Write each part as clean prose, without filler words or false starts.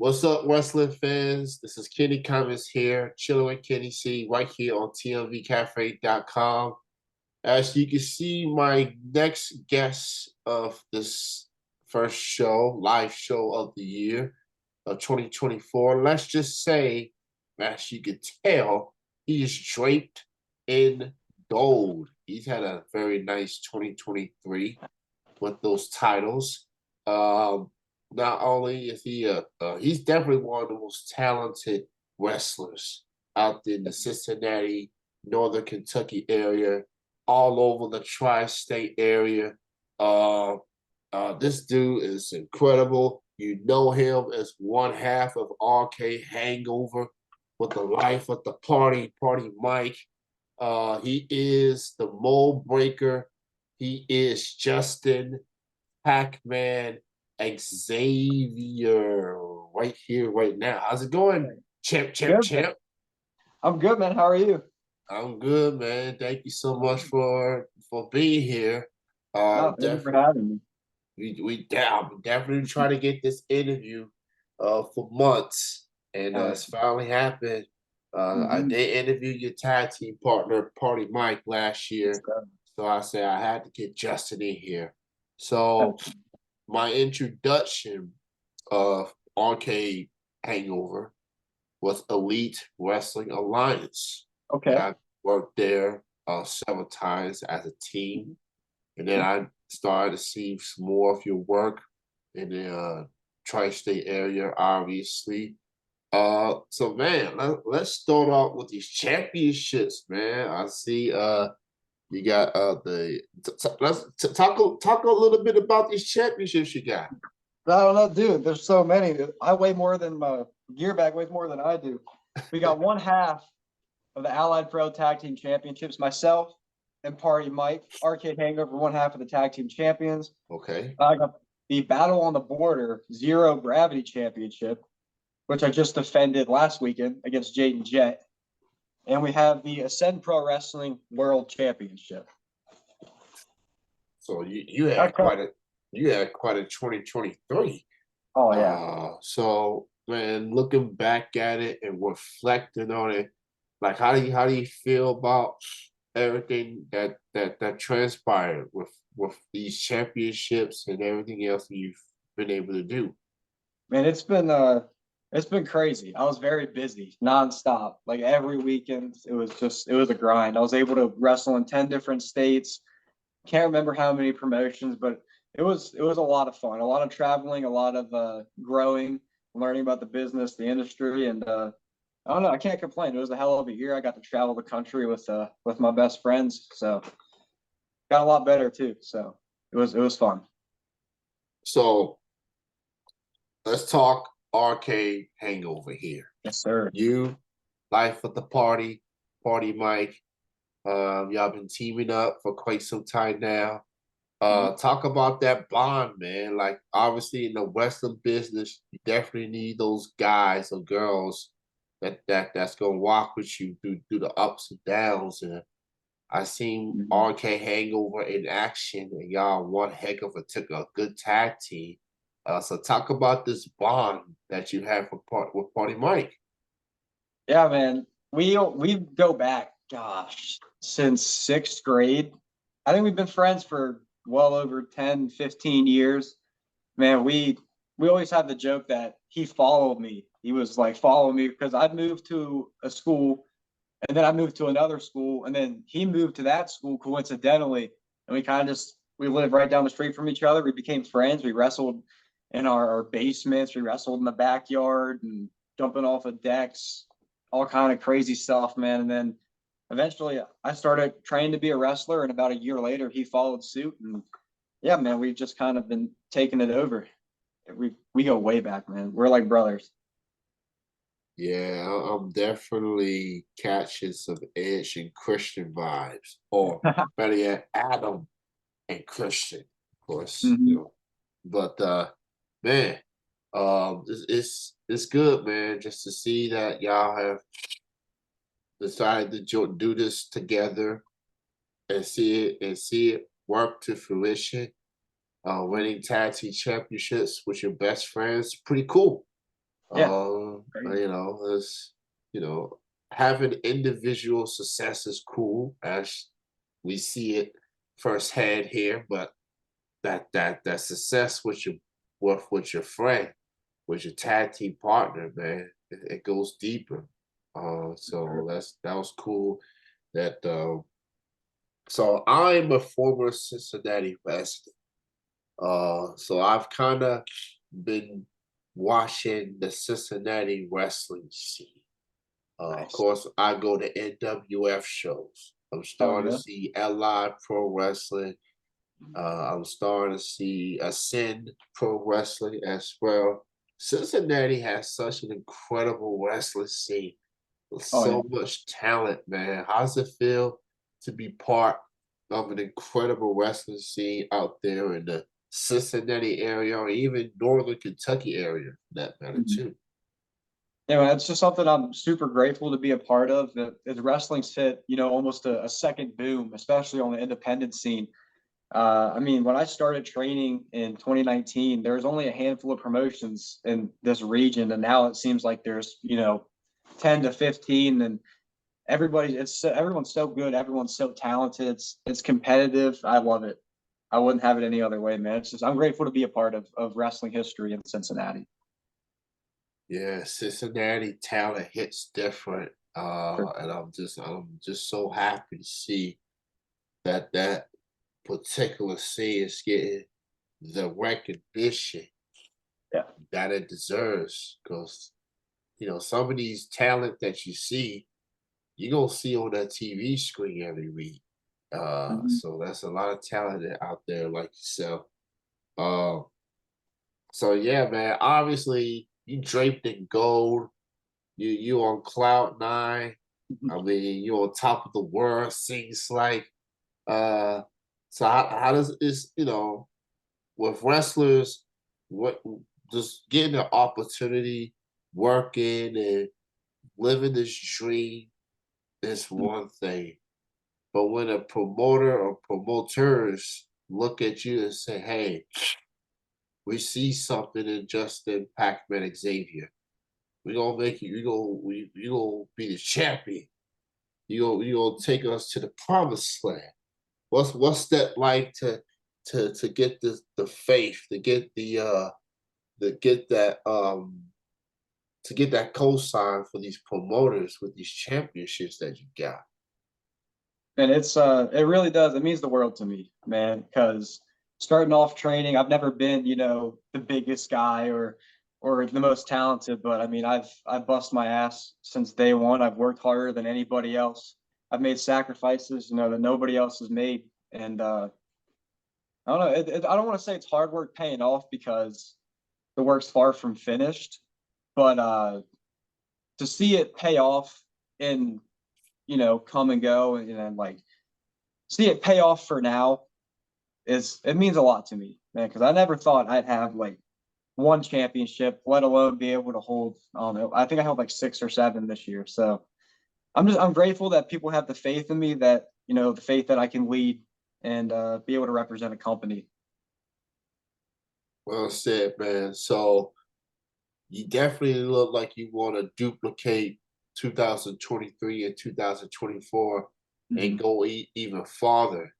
What's up, wrestling fans? This is Kenny Cummins here, chilling with Kenny C right here on TMVcafe.com. As you can see, my next guest of this first show, live show of the year of 2024, let's just say, as you can tell, he is draped in gold. He's had a very nice 2023 with those titles. Not only is he's definitely one of the most talented wrestlers out there in the Cincinnati, Northern Kentucky area, all over the tri-state area. This dude is incredible. You know him as one half of Arcade Hangover with the life of the Party Mike. He is the mold breaker. He is Justin Pacman Xavier right here, right now. How's it going, champ? I'm good, man. How are you? I'm good, man. Thank you so much for being here. Thank you for having me. I'm definitely trying to get this interview for months, and it's finally happened. I did interview your tag team partner, Party Mike, last year, so I said I had to get Justin in here. So my introduction of Arcade Hangover was Elite Wrestling Alliance. Okay. I worked there several times as a team, and then I started to see some more of your work in the tri-state area, obviously. So man, let's start off with these championships, man. I see you got let's talk a little bit about these championships you got. I don't know, dude. There's so many. I weigh more than my gear bag weighs more than I do. We got one half of the Allied Pro Tag Team Championships. Myself and Party Mike, Arcade Hangover, one half of the Tag Team Champions. Okay. I got the Battle on the Border Zero Gravity Championship, which I just defended last weekend against Jaden Jett. And we have the Ascend Pro Wrestling World Championship. So you had quite a 2023. Oh yeah. So man, looking back at it and reflecting on it, like how do you feel about everything that transpired with these championships and everything else you've been able to do? Man, it's been crazy. I was very busy, nonstop. Like every weekend, it was a grind. I was able to wrestle in 10 different states. Can't remember how many promotions, but it was a lot of fun. A lot of traveling, a lot of growing, learning about the business, the industry, and I don't know. I can't complain. It was a hell of a year. I got to travel the country with my best friends, so got a lot better too. So it was fun. So let's talk Arcade Hangover here. Yes, sir. You, life of the Party Mike. Y'all been teaming up for quite some time now. Talk about that bond, man. Like obviously in the wrestling business, you definitely need those guys or girls that's gonna walk with you through the ups and downs. And I seen RK Hangover in action, and y'all one heck of took a good tag team. So talk about this bond that you have with Party Mike. Yeah, man. We go back, gosh, since sixth grade. I think we've been friends for well over 10, 15 years. Man, we always had the joke that he followed me. He was like following me because I moved to a school and then I moved to another school and then he moved to that school coincidentally. And we kind of we lived right down the street from each other. We became friends. We wrestled in our basements. We wrestled in the backyard and jumping off of decks, all kind of crazy stuff, man. And then eventually I started training to be a wrestler. And about a year later, he followed suit. And yeah, man, we've just kind of been taking it over. We go way back, man. We're like brothers. Yeah, I'm definitely catching some Edge and Christian vibes, or better yet, Adam and Christian, of course. You know, but man, it's good, man, just to see that y'all have decided to do this together and see it work to fruition. Winning tag team championships with your best friends, pretty cool. Yeah, great. There's, having individual success is cool as we see it firsthand here, but that success with your friend, with your tag team partner, man, it goes deeper. So that was cool. That so I'm a former Cincinnati resident. So I've kind of been watching the Cincinnati wrestling scene. Of Nice. course, I go to NWF shows. I'm Oh starting to yeah. see Allied Pro Wrestling. I'm starting to see Ascend Pro Wrestling as well. Cincinnati has such an incredible wrestling scene with Oh yeah. so much talent, man. How does it feel to be part of an incredible wrestling scene out there in the Cincinnati area or even Northern Kentucky area, for that matter, Mhm. too? Yeah, man, it's just something I'm super grateful to be a part of. The wrestling's hit, almost a second boom, especially on the independent scene. I mean, when I started training in 2019, there was only a handful of promotions in this region, and now it seems like there's, 10 to 15, and everyone's so good, everyone's so talented. It's competitive. I love it. I wouldn't have it any other way, man. It's just I'm grateful to be a part of wrestling history in Cincinnati. Yeah, Cincinnati talent hits different. For And I'm just so happy to see that particular scene is getting the recognition Yeah. that it deserves. Because some of these talent that you see, you're gonna see on that TV screen every week. Mhm. So that's a lot of talent out there like yourself. Uh, so yeah, man. Obviously, you draped in gold. You on cloud nine. I mean, you're on top of the world. Seems like. Uh, so how does this with wrestlers? What just getting the opportunity, working and living this dream is one thing. But when a promoter or promoters look at you and say, "Hey, we see something in Justin Pacman Xavier. We gonna make you. You gonna be the champion. You gonna take us to the promised land." What's that like to get the faith, to get to get that to get that cosign for these promoters with these championships that you got? And it really does. It means the world to me, man, because starting off training, I've never been, the biggest guy or the most talented, but I mean, I've bust my ass since day one. I've worked harder than anybody else. I've made sacrifices, that nobody else has made. And I don't know, I don't want to say it's hard work paying off because the work's far from finished, but to see it pay off and come and go and then like see it pay off for now is it means a lot to me, man, because I never thought I'd have like one championship, let alone be able to hold. I don't know. I think I held like 6 or 7 this year. So I'm grateful that people have the faith in me that the faith that I can lead and be able to represent a company. Well said, man. So you definitely look like you want to duplicate 2023 and 2024 and Mhm. go even farther.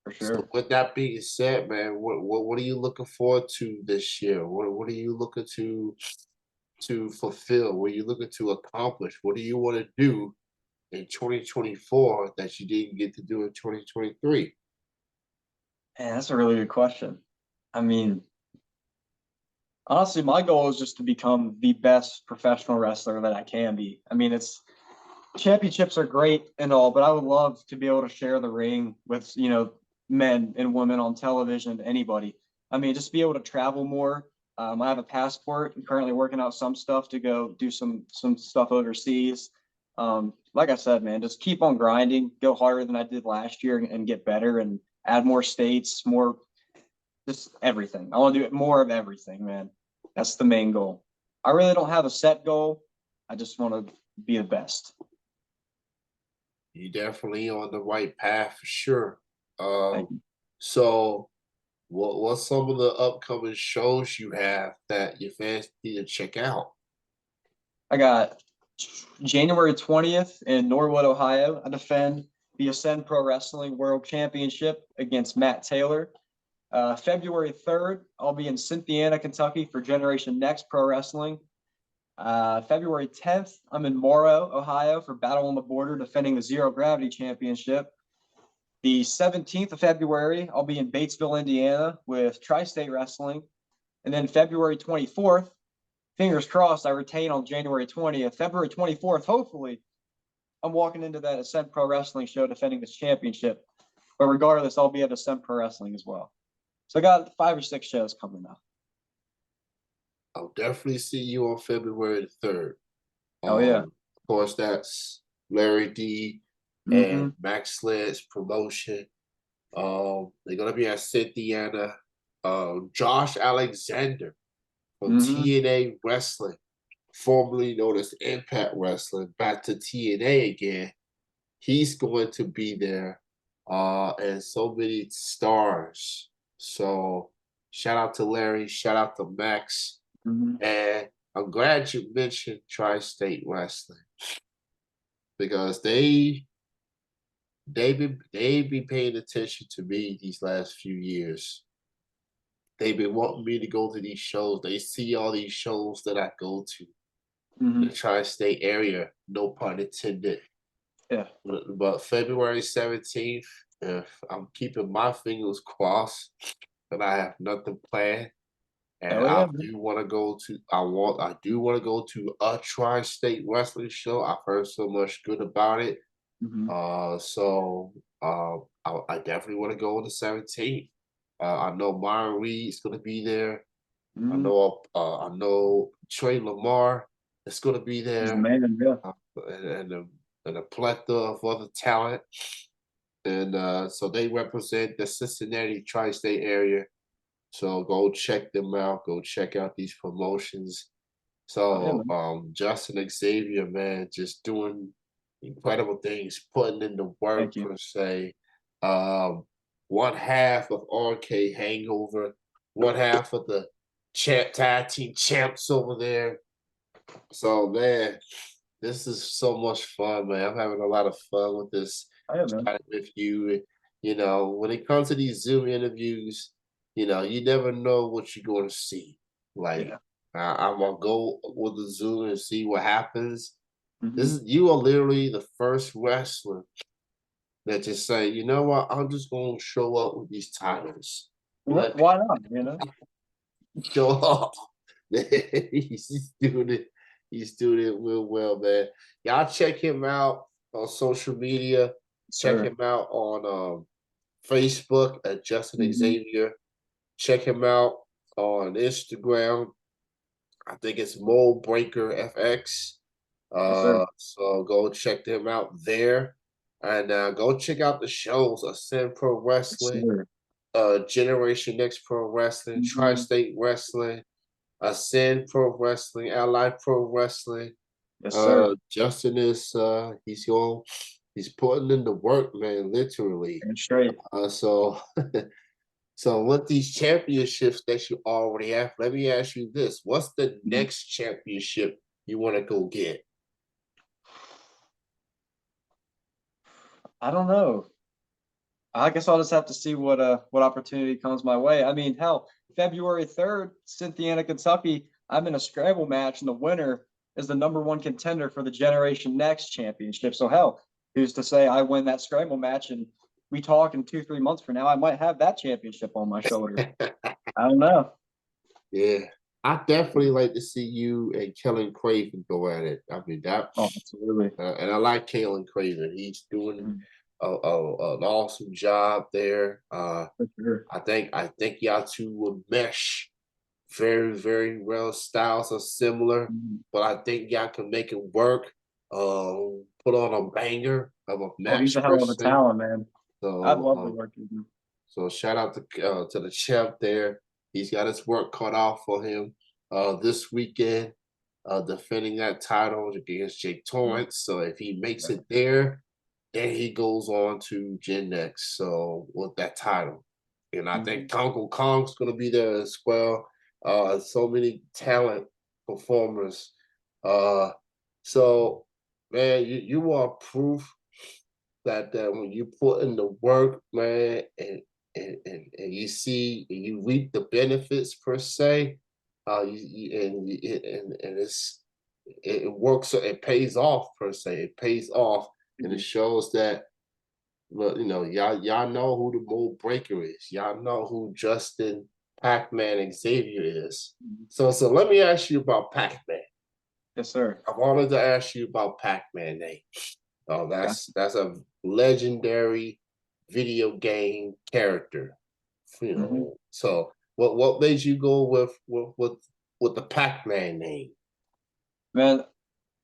For So sure. with that being said, man, what are you looking forward to this year? What are you looking to fulfill? What are you looking to accomplish? What do you want to do in 2024 that you didn't get to do in 2023? And that's a really good question. I mean, honestly, my goal is just to become the best professional wrestler that I can be. I mean, it's championships are great and all, but I would love to be able to share the ring with, men and women on television, anybody. I mean, just be able to travel more. I have a passport. I'm currently working out some stuff to go do some stuff overseas. Like I said, man, just keep on grinding, go harder than I did last year and get better and add more states, more just everything. I want to do more of everything, man. That's the main goal. I really don't have a set goal. I just want to be the best. You definitely on the right path for sure. Thank you. So what's some of the upcoming shows you have that your fans need to check out? I got January 20th in Norwood, Ohio. I defend the Ascend Pro Wrestling World Championship against Matt Taylor. February 3rd, I'll be in Cincinnati, Kentucky for Generation Next Pro Wrestling. February 10th, I'm in Morrow, Ohio for Battle on the Border, defending the Zero Gravity Championship. The 17th of February, I'll be in Batesville, Indiana with Tri-State Wrestling. And then February 24th, fingers crossed, I retain on January 20th. February 24th, hopefully, I'm walking into that Ascent Pro Wrestling show defending this championship. But regardless, I'll be at Ascent Pro Wrestling as well. So I got 5 or 6 shows coming up. I'll definitely see you on February the 3rd. Oh, yeah. Of course, that's Larry D and Max Sled's promotion. They're gonna be at Cynthiana. Josh Alexander from TNA Wrestling, formerly known as Impact Wrestling, back to TNA again. He's going to be there, and so many stars. So shout out to Larry, shout out to Max, and I'm glad you mentioned Tri-State Wrestling because they be paying attention to me these last few years. They've been wanting me to go to these shows. They see all these shows that I go to in the Tri-State area, no pun intended. Yeah. But February 17th, if I'm keeping my fingers crossed that I have nothing planned. And I do want to go to a Tri-State Wrestling show. I've heard so much good about it. I definitely want to go on the 17th. I know Myron Reed's gonna be there. I know Trey Lamar is gonna be there. And a plethora of other talent. And so they represent the Cincinnati tri-state area. So go check them out. Go check out these promotions. So Justin Xavier, man, just doing incredible things, putting in the work per se. One half of Arcade Hangover, one half of the tag team champs over there. So man, this is so much fun, man. I'm having a lot of fun with this with you. You know, when it comes to these Zoom interviews, you know, you never know what you're going to see. Like, I'm gonna go with the Zoom and see what happens. You are literally the first wrestler that just say, you know what, I'm just gonna show up with these titles. Why not? You know, show up. He's doing it. He's doing it real well, man. Y'all check him out on social media. Check him out on Facebook at Justin Xavier. Check him out on Instagram. I think it's Mold Breaker FX. So go check them out there. And go check out the shows, Ascend Pro Wrestling, Generation Next Pro Wrestling, Tri-State Wrestling, Ascend Pro Wrestling, Allied Pro Wrestling. Yes, sir. Justin is he's putting in the work, man, literally. And straight. So so with these championships that you already have, let me ask you this. What's the next championship you want to go get? I don't know. I guess I'll just have to see what opportunity comes my way. I mean, hell, February 3rd, Cynthiana, Kentucky, I'm in a scramble match, and the winner is the #1 contender for the Generation Next Championship. So hell, who's to say I win that scramble match and we talk in 2-3 months from now, I might have that championship on my shoulder. I don't know. Yeah. I definitely like to see you and Kellen Craven go at it. I mean that. Oh, absolutely. And I like Kellen Craven. He's doing an awesome job there. For sure. I think y'all two will mesh very, very well. Styles are similar, but I think y'all can make it work. Put on a banger of a match. Oh, he's a hell of a talent, man. So I'd love to work with him. So shout out to the champ there. He's got his work cut off for him this weekend, defending that title against Jake Torrance. So if he makes it there, then he goes on to Gen Next. So with that title. And I think Uncle Kong's gonna be there as well. So many talent performers So man, you are proof that when you put in the work, man, and you see and you reap the benefits per se, and it works, it pays off per se. It pays off, and it Mhm. shows that, well, y'all know who the mold breaker is. Y'all know who Justin Pacman Xavier is. Mhm. So let me ask you about Pac-Man. Yes, sir. I wanted to ask you about Pac-Man name. Oh, Okay. that's a legendary video game character. Mhm. So what made you go with the Pac-Man name? Man,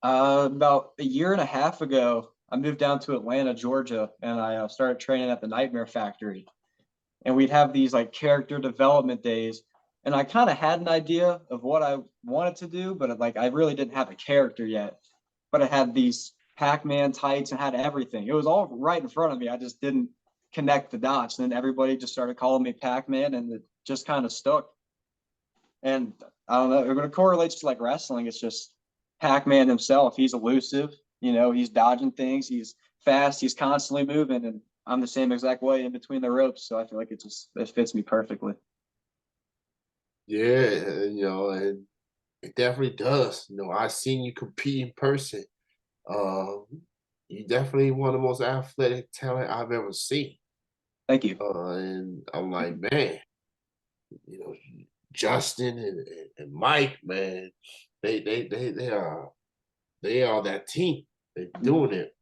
about a year and a half ago, I moved down to Atlanta, Georgia, and I started training at the Nightmare Factory. And we'd have these like character development days. And I kind of had an idea of what I wanted to do, but like I really didn't have a character yet. But I had these Pac-Man tights and had everything. It was all right in front of me. I just didn't connect the dots. And then everybody just started calling me Pac-Man, and it just kind of stuck. And I don't know, it correlates to like wrestling. It's just Pac-Man himself. He's elusive, he's dodging things, he's fast, he's constantly moving, and I'm the same exact way in between the ropes. So I feel like it fits me perfectly. Yeah, and it definitely does. I seen you compete in person. Um, you definitely one of the most athletic talent I've ever seen. Thank you. And I'm like, man, you know, Justin and Mike, man, they are that team. They're Mhm. doing it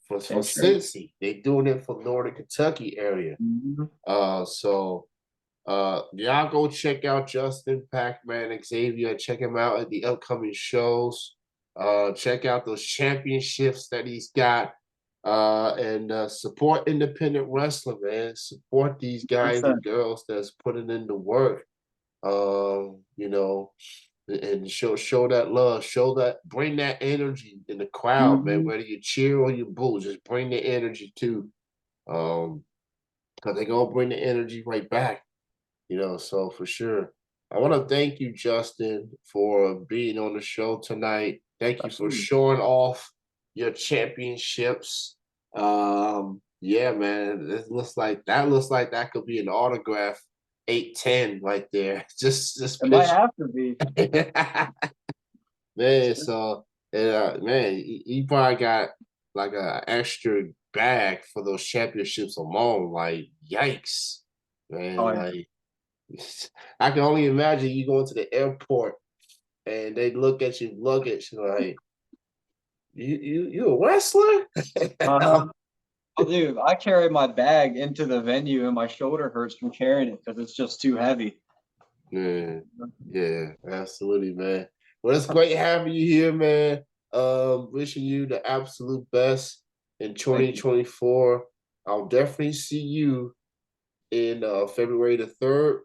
for That's right. Cincy. They're doing it for Northern Kentucky area. Mhm. So y'all go check out Justin Pacman Xavier. Check him out at the upcoming shows. Check out those championships that he's got. And support independent wrestling, man. Support these guys and 100%. girls that's putting in the work. Um, you know, and show that love, bring that energy in the crowd, man. Mhm. Whether you cheer or you boo, just bring the energy too. Because they're gonna bring the energy right back. So for sure. I want to thank you, Justin, for being on the show tonight. Thank you for Absolutely. showing off your championships. Yeah, man, that could be an autograph 810 right there. Just It might pitch. have to be. Man, so man, he probably got like a extra bag for those championships alone. Like, yikes, Oh man! yeah. Like, I can only imagine you going to the airport and they look at your luggage like, you a wrestler? Uh-huh. Oh, dude, I carry my bag into the venue and my shoulder hurts from carrying it because it's just too heavy. Yeah, yeah, absolutely, man. Well, it's great having you here, man. Wishing you the absolute best in Thank you. 2024. I'll definitely see you in February the 3rd.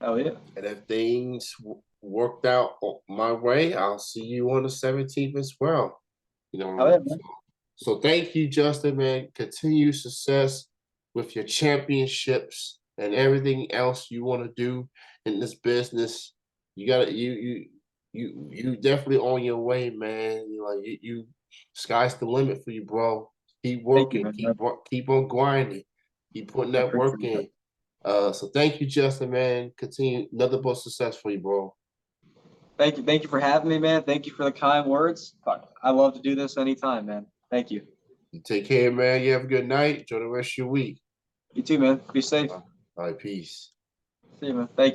Oh yeah. And if things worked out my way, I'll see you on the 17th as well. Oh yeah, So, man. so thank you, Justin, man. Continue success with your championships and everything else you want to do in this business. You gotta you definitely on your way, man. Sky's the limit for you, bro. Keep Thank you, working, man. keep on grinding, keep putting I that work appreciate that. in. So thank you, Justin, man. Continue another bust success for you, bro. Thank you. Thank you for having me, man. Thank you for the kind words. Fuck, I love to do this anytime, man. Thank you. You take care, man. You have a good night. Enjoy the rest of your week. You too, man. Be safe. All right, peace. See you, man. Thank you.